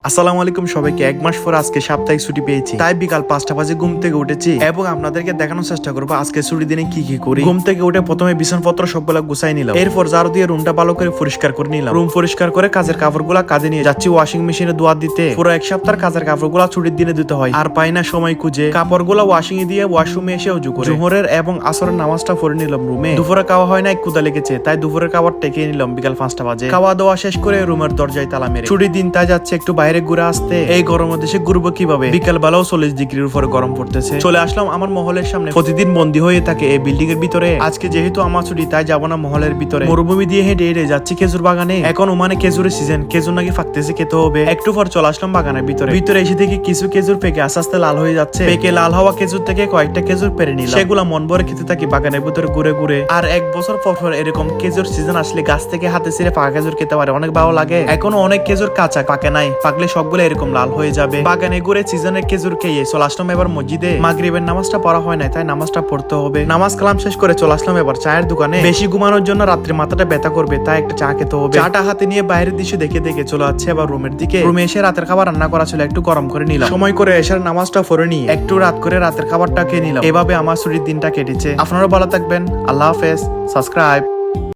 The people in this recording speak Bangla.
আসসালামু আলাইকুম সবাইকে। এক মাস পর আজকে সাপ্তাহিক ছুটি পেয়েছি, তাই বিকাল 5টা বাজে ঘুম থেকে উঠেছি এবং আপনাদেরকে দেখানোর চেষ্টা করবো আজকে ছুটির দিনে কি কি করি। ঘুম থেকে উঠে প্রথমে বিছানাপত্র সবগুলা গুছাই নিলাম, এরপর ঝাড়ু দিয়ে রুমটা ভালো করে পরিষ্কার করে নিলাম। রুম পরিষ্কার করে কাজের কাপড়গুলা কাজে নিয়ে যাচ্ছি ওয়াশিং মেশিনে ধোয়া দিতে। পুরো এক সপ্তাহের কাজের কাপড়গুলা ছুটির দিনে দিতে হয়, আর পাই না সময় খুঁজে। কাপড়গুলা ওয়াশিং এ দিয়ে ওয়াশরুমে এসে উজু করে জোহরের এবং আসরের নামাজটা পড়ে নিলাম রুমে। দুপুরে খাওয়া হয় না, ক্ষুধা লেগেছে, তাই দুপুরের খাবার টেকে নিলাম বিকাল 5টা বাজে। খাওয়া দাওয়া শেষ করে রুমের দরজায় তালা মেরে ছুটির দিন তাই যাচ্ছে একটু বাইরে ঘুরে আসতে। এই গরমের দেশে ঘুরবো কিভাবে, বিকাল বেলাও 40 ডিগ্রির উপরে গরম পড়তেছে। চলে আসলাম আমার মহলের সামনে, প্রতিদিন বন্দী হয়ে থাকে এই বিল্ডিং এর ভিতরে। আজকে যেহেতু আমার ছুটি তাই যাবো না মহলের ভিতরে, মরুভূমি দিয়ে হেঁটে হেঁটে যাচ্ছি খেজুর বাগানে। এখন ওমানে খেজুরের সিজন, খেজুর নাকি ফাঁকতেছে, খেতে হবে। একটু পর চলে আসলাম বাগানের ভিতরে এসে দেখি কিছু খেজুর পেকে আস্তে আস্তে লাল হয়ে যাচ্ছে। পেকে লাল হওয়া খেজুর থেকে কয়েকটা খেজুর পেরে নিলাম, সেগুলা মন ভরে খেতে থাকি বাগানের ভিতরে ঘুরে ঘুরে। আর এক বছর পর পর এরকম খেজুর সিজন আসলে গাছ থেকে হাতে ছিঁড়ে পাকা খেজুর খেতে পারে, অনেক ভালো লাগে। এখনো অনেক খেজুর কাঁচা, পাকে নাই, পাকলে সবগুলো এরকম লাল হয়ে যাবে। বাগানে ঘুরে সিজনের খেজুর খেয়ে চলে আসলাম এবার মসজিদে। মাগরিবের নামাজটা পড়া হয় নাই, তাই নামাজটা পড়তে হবে। নামাজ কালাম শেষ করে চলে আসলাম এবার চায়ের দোকানে। বেশি ঘুমানোর জন্য রাত্রে মাথাটা ব্যথা করবে, তাই একটা চা খেতে হবে। চাটা হাতে নিয়ে বাইরের দৃশ্য দেখে দেখে চলে যাচ্ছে এবার রুমের দিকে। রুমে এসে রাতের খাবার রান্না করা ছিল, একটু গরম করে নিলাম। সময় করে এসার নামাজটা পড়ে নিয়ে একটু রাত করে রাতের খাবারটা খেয়ে নিলাম। এভাবে আমার ছুটির দিনটা কেটেছে। আপনারা ভালো থাকবেন, আল্লাহ হাফেজ, সাবস্ক্রাইব।